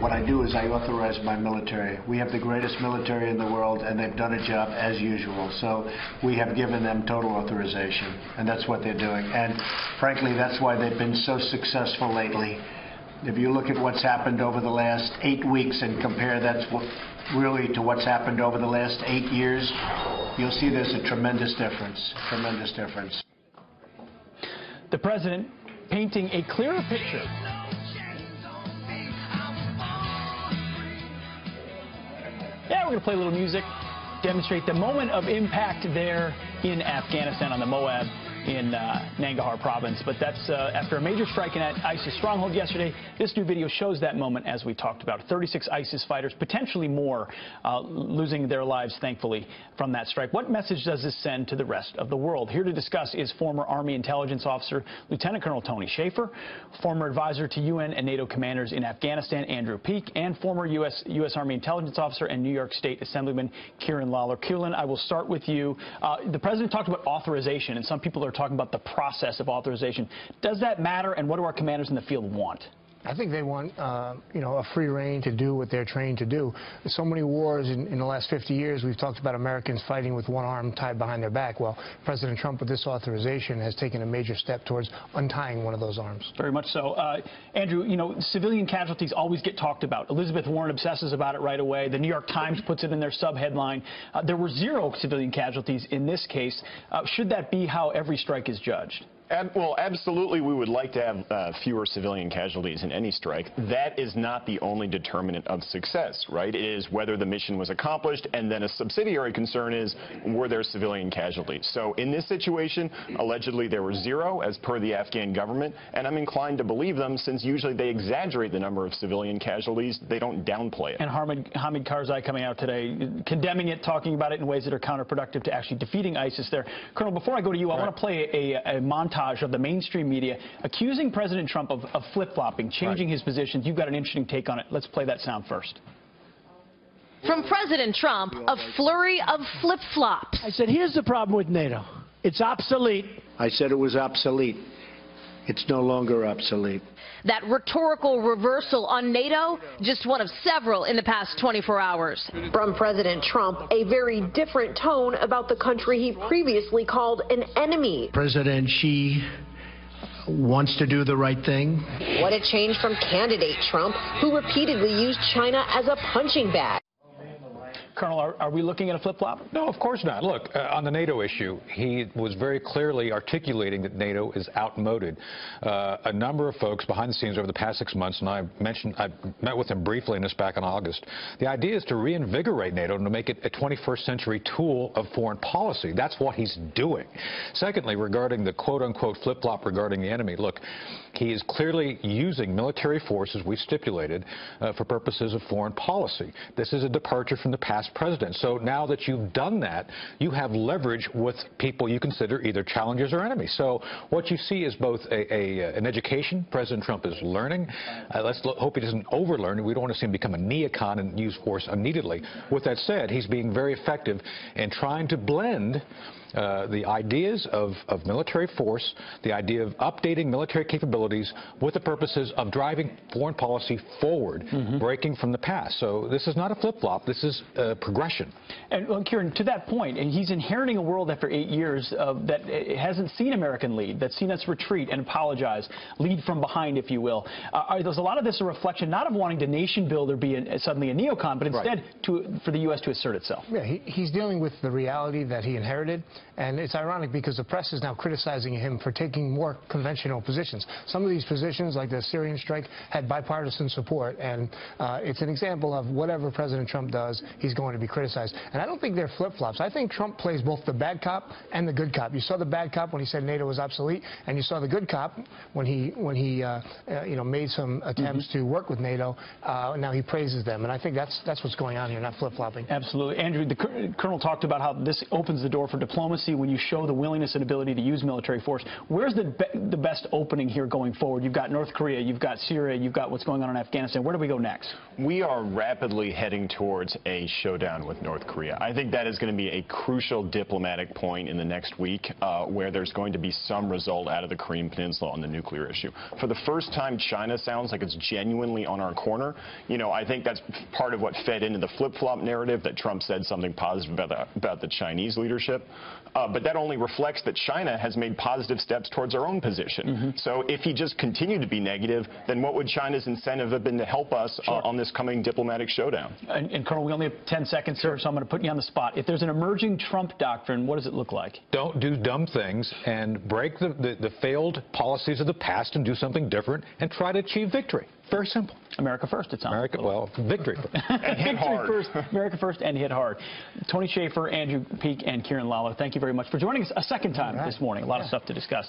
What I do is I authorize my military. We have the greatest military in the world, and they've done a job as usual. So we have given them total authorization, and that's what they're doing. And frankly, that's why they've been so successful lately. If you look at what's happened over the last 8 weeks and compare that really to what's happened over the last 8 years, you'll see there's a tremendous difference, tremendous difference. The president painting a clearer picture. Yeah, we're going to play a little music, demonstrate the moment of impact there in Afghanistan on the Moab in Nangarhar province. But that's after a major strike in ISIS stronghold yesterday. This new video shows that moment, as we talked about. 36 ISIS fighters, potentially more, losing their lives, thankfully, from that strike. What message does this send to the rest of the world? Here to discuss is former Army intelligence officer Lieutenant Colonel Tony Shaffer, former advisor to UN and NATO commanders in Afghanistan Andrew Peek, and former U.S. Army intelligence officer and New York State Assemblyman Kieran Lawler. Kieran, I will start with you. The president talked about authorization, and some people are talking about the process of authorization. Does that matter, and what do our commanders in the field want? I think they want, a free rein to do what they're trained to do. So many wars in the last 50 years, we've talked about Americans fighting with one arm tied behind their back. Well, President Trump, with this authorization, has taken a major step towards untying one of those arms. Very much so. Andrew, civilian casualties always get talked about. Elizabeth Warren obsesses about it right away. The New York Times puts it in their subheadline. There were 0 civilian casualties in this case. Should that be how every strike is judged? Well, absolutely, we would like to have fewer civilian casualties in any strike. That is not the only determinant of success, right? It is whether the mission was accomplished, and then a subsidiary concern is, were there civilian casualties? So in this situation, allegedly there were 0, as per the Afghan government, and I'm inclined to believe them, since usually they exaggerate the number of civilian casualties. They don't downplay it. And Hamid Karzai coming out today, condemning it, talking about it in ways that are counterproductive to actually defeating ISIS there. Colonel, before I go to you, I want to play a montage of the mainstream media accusing President Trump of flip-flopping, changing his positions. You've got an interesting take on it. Let's play that sound first. From President Trump, a flurry of flip-flops. I said, here's the problem with NATO. It's obsolete. I said it was obsolete. It's no longer obsolete. That rhetorical reversal on NATO, just one of several in the past 24 hours. From President Trump, a very different tone about the country he previously called an enemy. President Xi wants to do the right thing. What a change from candidate Trump, who repeatedly used China as a punching bag. Colonel, are we looking at a flip-flop? No, of course not. Look, on the NATO issue, he was very clearly articulating that NATO is outmoded. A number of folks behind the scenes over the past 6 months, and I met with him briefly in this back in August. The idea is to reinvigorate NATO and to make it a 21st century tool of foreign policy. That's what he's doing. Secondly, regarding the quote-unquote flip-flop regarding the enemy, look, he is clearly using military force, as we stipulated, for purposes of foreign policy. This is a departure from the past president. So now that you've done that, you have leverage with people you consider either challengers or enemies. So what you see is both an education. President Trump is learning. Let's hope he doesn't overlearn. We don't want to see him become a neocon and use force unneededly. With that said, he's being very effective in trying to blend the ideas of military force, the idea of updating military capabilities with the purposes of driving foreign policy forward, breaking from the past. So this is not a flip-flop. This is progression. And well, Kieran, to that point, and he's inheriting a world after 8 years that hasn't seen American lead, that's seen us retreat and apologize, lead from behind, if you will. Does a lot of this a reflection not of wanting to nation build or be suddenly a neocon, but instead for the U.S. to assert itself? Yeah, he's dealing with the reality that he inherited. And it's ironic because the press is now criticizing him for taking more conventional positions. Some of these positions, like the Syrian strike, had bipartisan support. And it's an example of whatever President Trump does, he's going to be criticized. And I don't think they're flip-flops. I think Trump plays both the bad cop and the good cop. You saw the bad cop when he said NATO was obsolete, and you saw the good cop when he made some attempts to work with NATO. Now he praises them. And I think that's what's going on here, not flip-flopping. Absolutely. Andrew, the Colonel talked about how this opens the door for diplomacy diplomacy, when you show the willingness and ability to use military force, where's the best opening here going forward? You've got North Korea, you've got Syria, you've got what's going on in Afghanistan. Where do we go next? We are rapidly heading towards a showdown with North Korea. I think that is going to be a crucial diplomatic point in the next week where there's going to be some result out of the Korean Peninsula on the nuclear issue. For the first time, China sounds like it's genuinely on our corner. You know, I think that's part of what fed into the flip-flop narrative that Trump said something positive about the Chinese leadership. But that only reflects that China has made positive steps towards our own position. So if he just continued to be negative, then what would China's incentive have been to help us on this coming diplomatic showdown? And Colonel, we only have 10 seconds here, so I'm going to put you on the spot. If there's an emerging Trump doctrine, what does it look like? Don't do dumb things and break the failed policies of the past and do something different and try to achieve victory. Very simple. America first, it sounds America, like. well, victory. And hit hard. First, America first and hit hard. Tony Shaffer, Andrew Peek, and Kieran Lawler, thank you very much for joining us a second time this morning. A lot of stuff to discuss.